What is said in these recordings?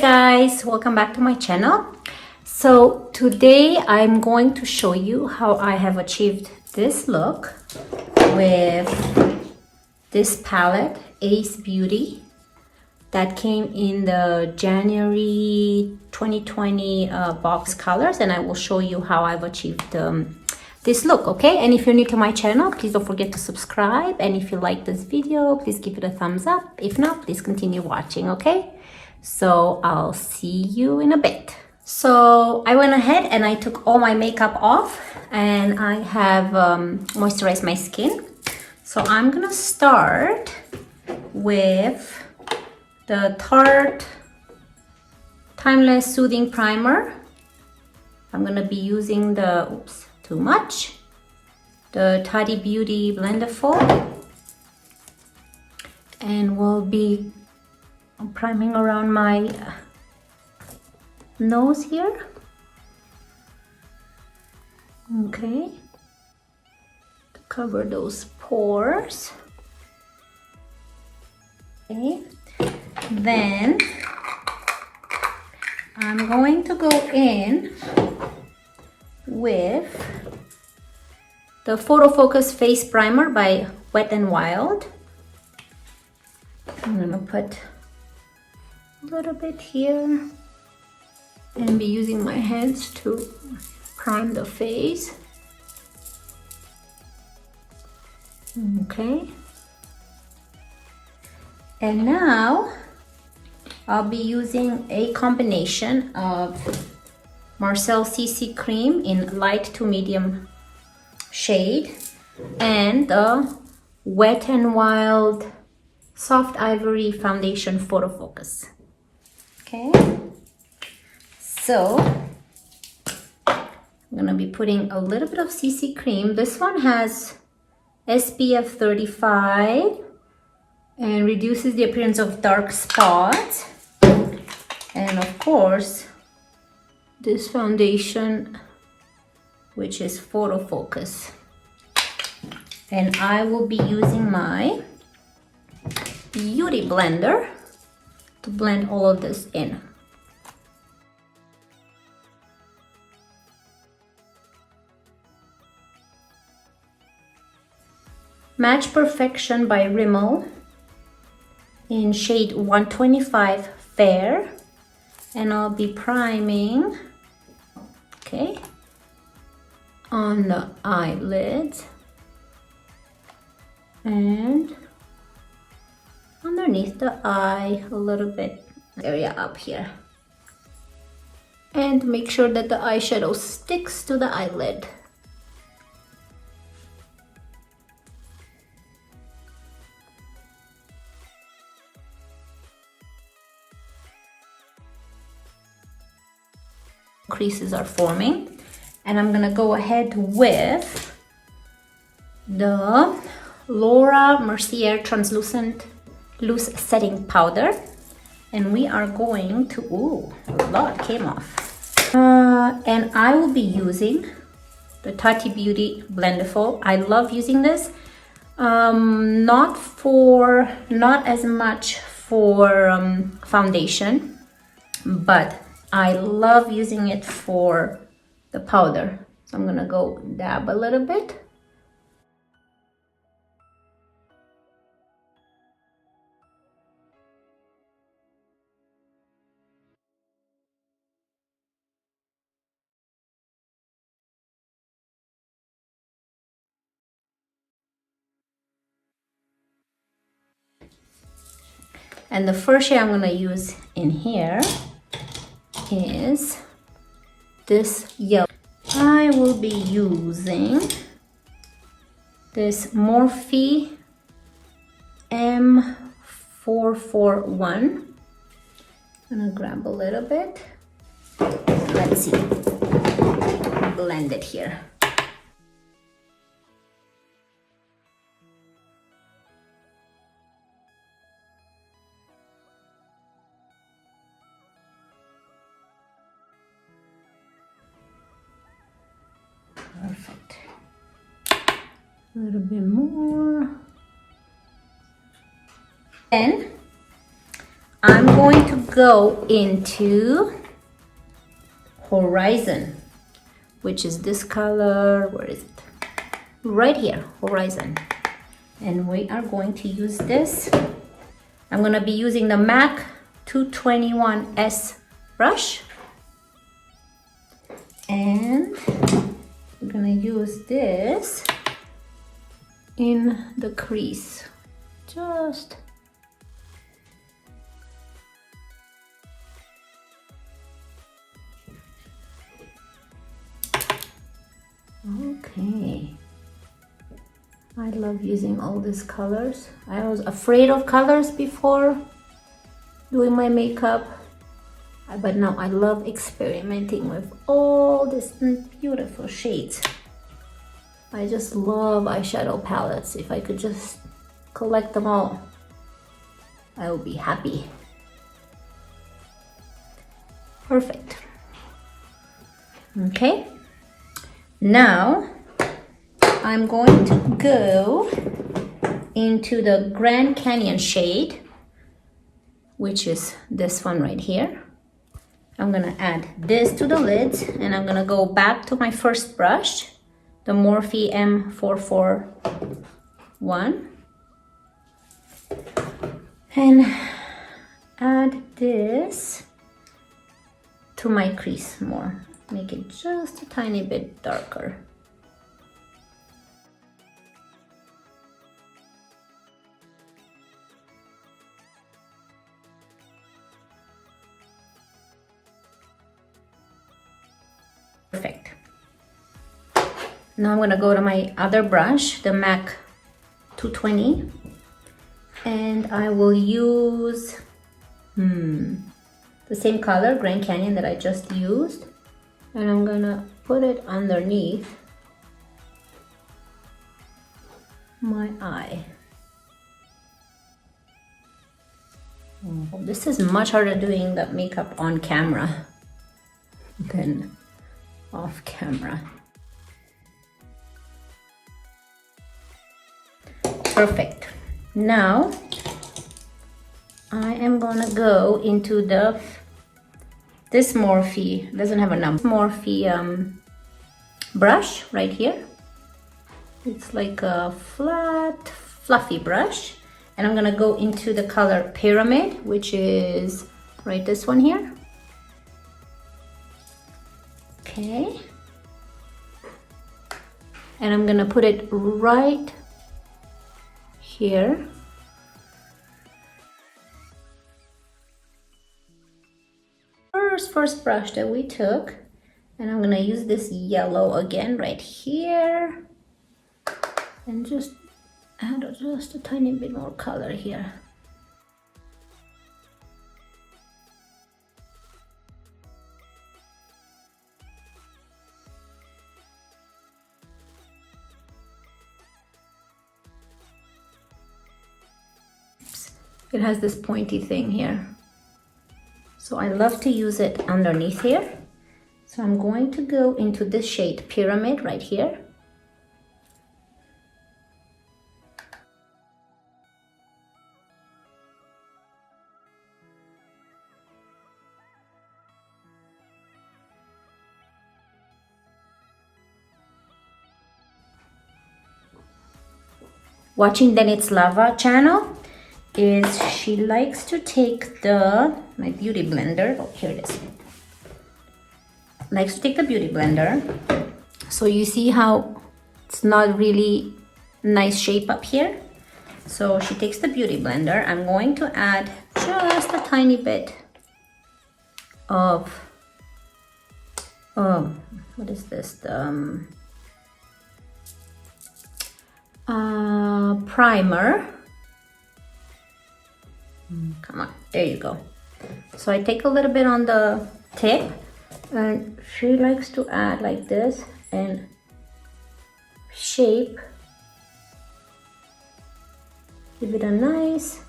Hey guys, welcome back to my channel. So today I'm going to show you how I have achieved this look with this palette, Ace Beauty, that came in the January 2020 box colors, and I will show you how I've achieved this look, okay? And if you're new to my channel, please don't forget to subscribe, and if you like this video, please give it a thumbs up. If not, please continue watching, okay? So I'll see you in a bit. So I went ahead and I took all my makeup off, and I have moisturized my skin. So I'm gonna start with the Tarte Timeless Soothing Primer. I'm gonna be using the, oops, too much, the Tarte Beauty Blendful, and we'll be priming around my nose here. Okay, to cover those pores. Okay, then I'm going to go in with the Photo Focus Face Primer by Wet n Wild. I'm gonna put a little bit here and be using my hands to prime the face. Okay. And now I'll be using a combination of MARCELLE CC Cream in light to medium shade and the Wet n Wild Soft Ivory Foundation Photo Focus. Okay, so I'm gonna be putting a little bit of CC cream. This one has SPF 35 and reduces the appearance of dark spots. And of course, this foundation, which is Photo Focus. And I will be using my Beauty Blender to blend all of this in. Match Perfection by Rimmel in shade 125 Fair, and I'll be priming, okay, on the eyelids and underneath the eye, a little bit area up here, and make sure that the eyeshadow sticks to the eyelid. Creases are forming, and I'm gonna go ahead with the Laura Mercier Translucent Loose Setting Powder, and we are going to, ooh, a lot came off. And I will be using the Tarte Beauty Blendful. I love using this, not as much for foundation, but I love using it for the powder. So I'm gonna go dab a little bit. And the first shade I'm gonna use in here is this yellow. I will be using this Morphe M441. I'm gonna grab a little bit. Let's see, blend it here. Perfect. A little bit more. Then I'm going to go into Horizon, which is this color. Where is it? Right here, Horizon. And we are going to use this. I'm going to be using the MAC 221S brush. And we're going to use this in the crease. Just okay. I love using all these colors. I was afraid of colors before doing my makeup, but now I love experimenting with all these beautiful shades. I just love eyeshadow palettes. If I could just collect them all, I would be happy. Perfect. Okay. Now I'm going to go into the Grand Canyon shade, which is this one right here. I'm gonna add this to the lids, and I'm gonna go back to my first brush, the Morphe M441, and add this to my crease more. Make it just a tiny bit darker. Perfect. Now I'm going to go to my other brush, the MAC 220, and I will use the same color, Grand Canyon, that I just used, and I'm going to put it underneath my eye. Oh, this is much harder doing the makeup on camera than off camera. Perfect. Now I am gonna go into this Morphe, doesn't have a number, Morphe brush right here. It's like a flat, fluffy brush, and I'm gonna go into the color Pyramid, which is right this one here. Okay, and I'm gonna put it right here. First brush that we took, and I'm gonna use this yellow again right here, and just add just a tiny bit more color here. It has this pointy thing here, so I love to use it underneath here. So I'm going to go into this shade Pyramid right here. Watching Denit's Lava channel, is she likes to take my beauty blender. Oh, here it is. Likes to take the beauty blender. So you see how it's not really nice shape up here. So she takes the beauty blender. I'm going to add just a tiny bit of what is this? The primer. Come on, there you go. So I take a little bit on the tip, and she likes to add like this and shape, give it a nice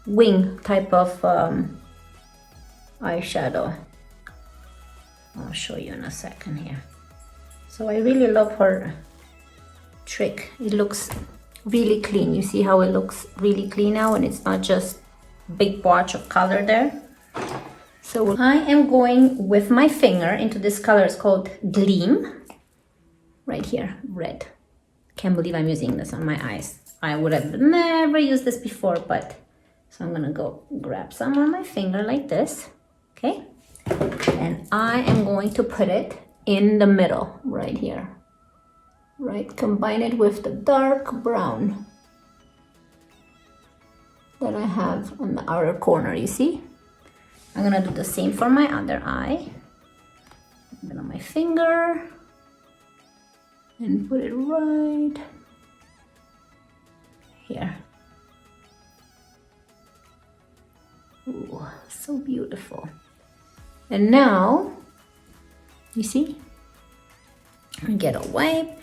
wing type of eyeshadow. I'll show you in a second here. So I really love her trick. It looks really clean. You see how it looks really clean now, and it's not just big batch of color there. So I am going with my finger into this color. It's called Gleam. Right here, red. Can't believe I'm using this on my eyes. I would have never used this before, but so I'm gonna go grab some on my finger like this, okay? And I am going to put it in the middle, right here. Right, combine it with the dark brown that I have on the outer corner, you see? I'm gonna do the same for my other eye. Put it on my finger and put it right here. Ooh, so beautiful. And now, you see? I get a wipe.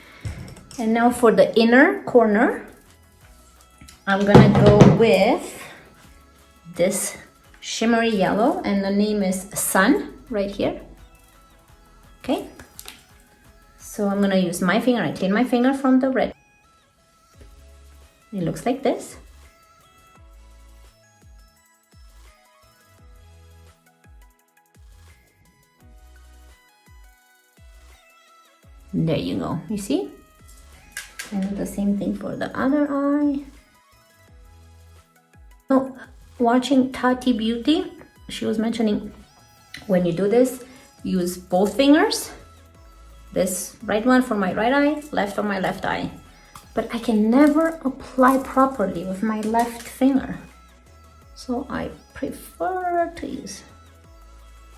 And now for the inner corner, I'm gonna go with this shimmery yellow, and the name is Sun right here. Okay, so I'm gonna use my finger. I clean my finger from the red. It looks like this. And there you go, you see? And do the same thing for the other eye. Oh, watching Tati Beauty, she was mentioning when you do this, use both fingers. This right one for my right eye, left for my left eye. But I can never apply properly with my left finger. So I prefer to use.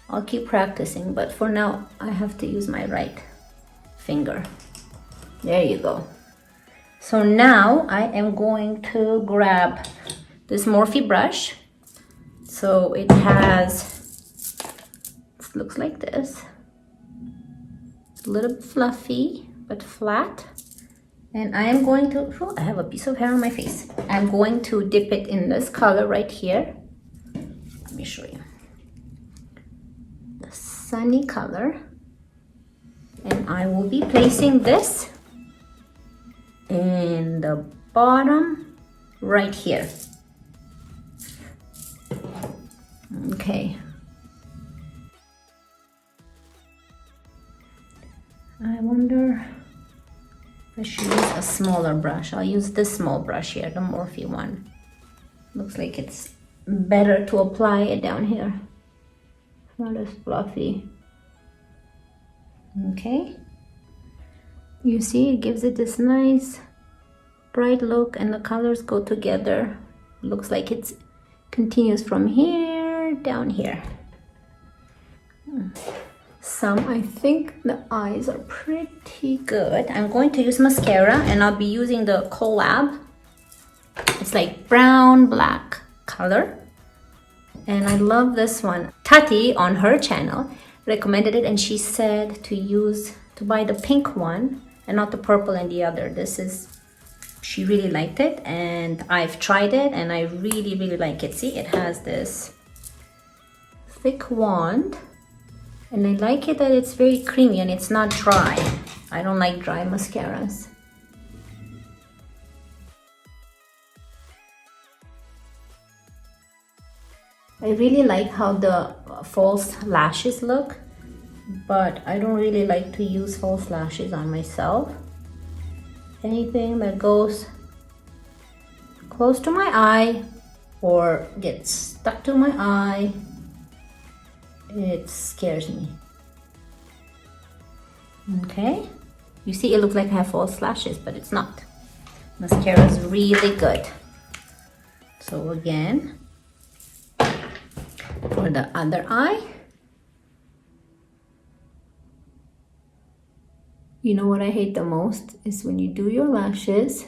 I'll keep practicing, but for now I have to use my right finger. There you go. So now I am going to grab this Morphe brush. So it looks like this. It's a little bit fluffy, but flat. And I am going to, oh, I have a piece of hair on my face. I'm going to dip it in this color right here. Let me show you. The sunny color. And I will be placing this in the bottom right here. Okay. I wonder if I should use a smaller brush. I'll use this small brush here, the Morphe one. Looks like it's better to apply it down here. Not as fluffy. Okay. You see, it gives it this nice bright look and the colors go together. Looks like it continues from here down here. I think the eyes are pretty good. I'm going to use mascara and I'll be using the Collab. It's like brown black color. And I love this one. Tati on her channel recommended it and she said to buy the pink one and not the purple and the other. She really liked it and I've tried it and I really, really like it. See, it has this thick wand and I like it that it's very creamy and it's not dry. I don't like dry mascaras. I really like how the false lashes look, but I don't really like to use false lashes on myself. Anything that goes close to my eye or gets stuck to my eye, it scares me. Okay, you see it looks like I have false lashes, but it's not. Mascara is really good. So again, for the other eye, you know what I hate the most is when you do your lashes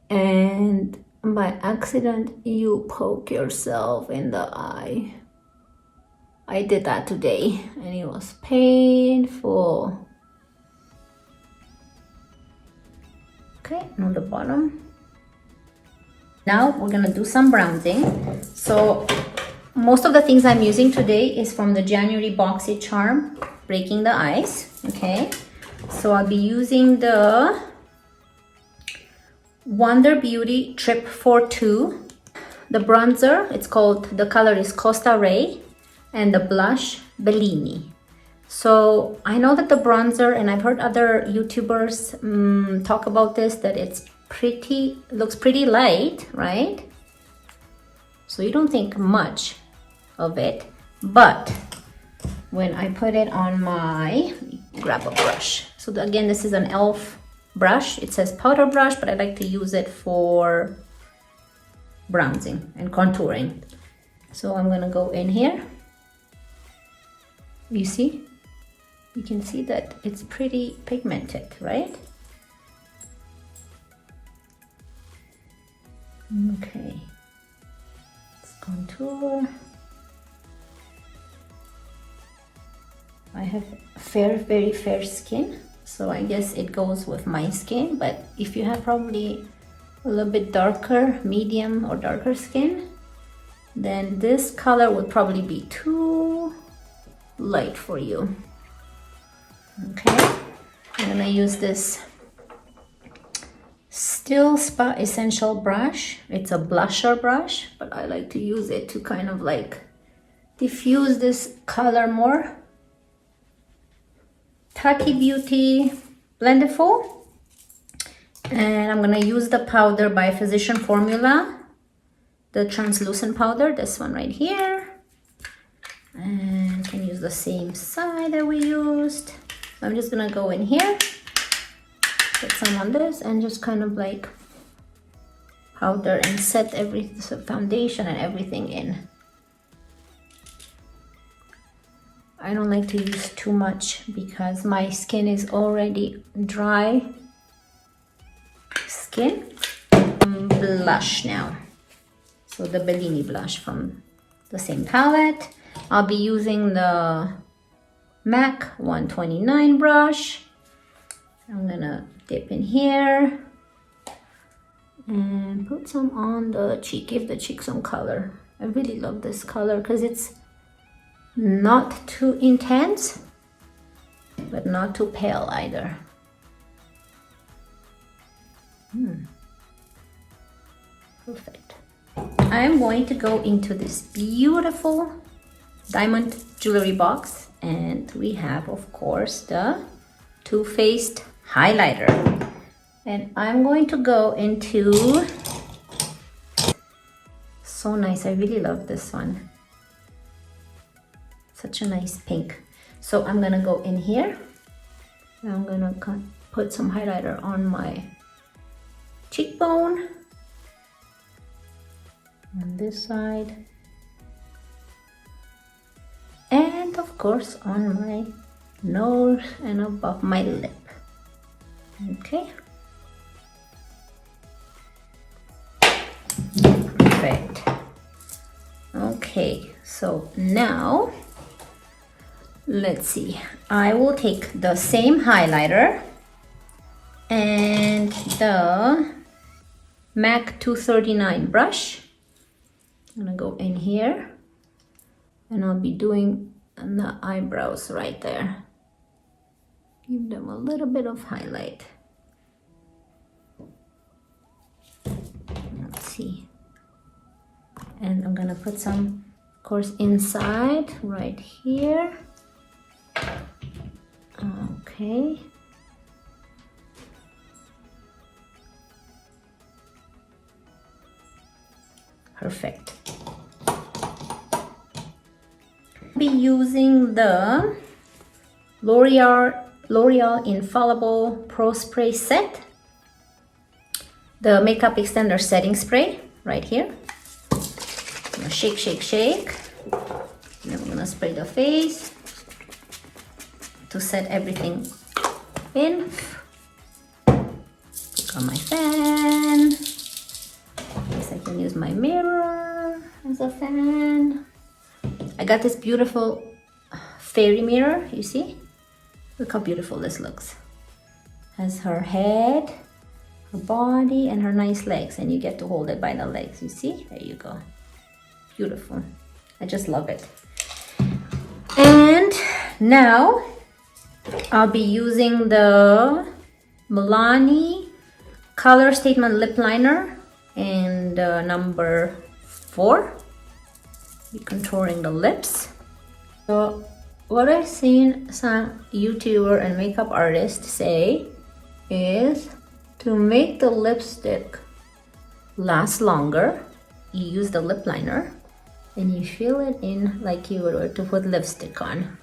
and by accident you poke yourself in the eye. I did that today and it was painful. Okay, and on the bottom. Now we're gonna do some bronzing. So most of the things I'm using today is from the January Boxycharm Breaking the Ice. Okay, so I'll be using the Wonder Beauty Trip 42. the bronzer, it's called, the color is Costa Ray, and the blush, Bellini. So I know that the bronzer, and I've heard other YouTubers talk about this, that it's pretty, looks pretty light, right? So you don't think much of it, but when I put it on my, grab a brush. So again, this is an e.l.f. brush. It says powder brush, but I like to use it for bronzing and contouring. So I'm gonna go in here. You see? You can see that it's pretty pigmented, right? Okay. Let's contour. I have very fair skin, so I guess it goes with my skin, but if you have probably a little bit darker, medium or darker skin, then this color would probably be too light for you. Okay, I'm gonna use this Still Spa Essential brush. It's a blusher brush, but I like to use it to kind of like diffuse this color more. Taki Beauty Blendiful. And I'm gonna use the powder by Physician Formula, the translucent powder, this one right here. And can use the same side that we used. I'm just gonna go in here, put some on this, and just kind of like powder and set the foundation and everything in. I don't like to use too much because my skin is already dry skin. Blush now. So the Bellini blush from the same palette. I'll be using the MAC 129 brush. I'm gonna dip in here and put some on the cheek, give the cheek some color. I really love this color because it's not too intense, but not too pale either. Perfect. I'm going to go into this beautiful diamond jewelry box, and we have, of course, the Too Faced highlighter. And I'm going to go into, so nice, I really love this one. Such a nice pink. So I'm gonna go in here. I'm gonna put some highlighter on my cheekbone, on this side, and of course on my nose and above my lip. Okay. Perfect. Okay, so now let's see. I will take the same highlighter and the MAC 239 brush. I'm gonna go in here and I'll be doing the eyebrows right there. Give them a little bit of highlight. Let's see. And I'm gonna put some, of course, inside right here. Okay. Perfect. I'll be using the L'Oreal Infallible Pro Spray Set, the Makeup Extender Setting Spray right here. I'm gonna shake, shake, shake. And then I'm gonna spray the face to set everything in. Put on my fan. Guess I can use my mirror as a fan. I got this beautiful fairy mirror, you see? Look how beautiful this looks. Has her head, her body, and her nice legs, and you get to hold it by the legs, you see? There you go. Beautiful. I just love it. And now I'll be using the MILANI Color Statement Lip Liner in the number for contouring the lips. So what I've seen some YouTuber and makeup artists say is to make the lipstick last longer, you use the lip liner and you fill it in like you were to put lipstick on.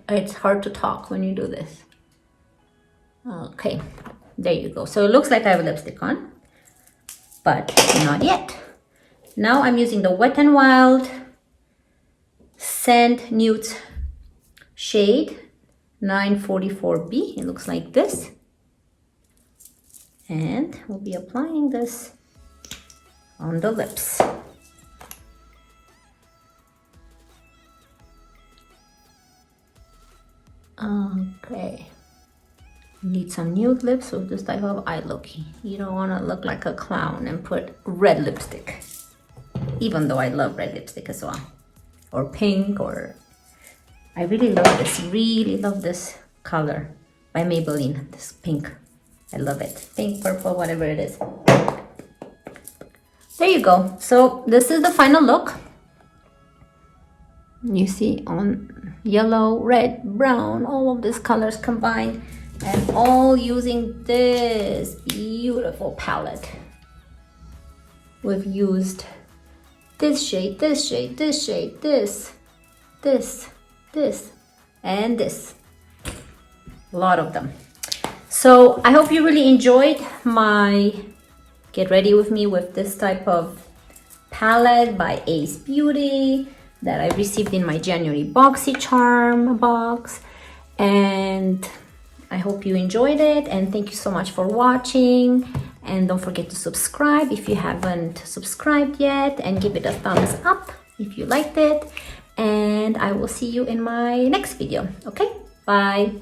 It's hard to talk when you do this. Okay, there you go. So it looks like I have a lipstick on, but not yet. Now I'm using the Wet n Wild Sand Nudes shade 944B. It looks like this. And we'll be applying this on the lips. Okay. You need some nude lips with this type of eye look. You don't want to look like a clown and put red lipstick. Even though I love red lipstick as well. Or pink, or... I really love this color by Maybelline. This pink. I love it. Pink, purple, whatever it is. There you go. So this is the final look. You see on yellow, red, brown, all of these colors combined, and all using this beautiful palette. We've used this shade, this shade, this shade, this, and this. A lot of them. So I hope you really enjoyed my get ready with me with this type of palette by Ace Beauty that I received in my January Boxycharm box. And I hope you enjoyed it, and thank you so much for watching. And don't forget to subscribe if you haven't subscribed yet, and give it a thumbs up if you liked it. And I will see you in my next video. Okay, bye.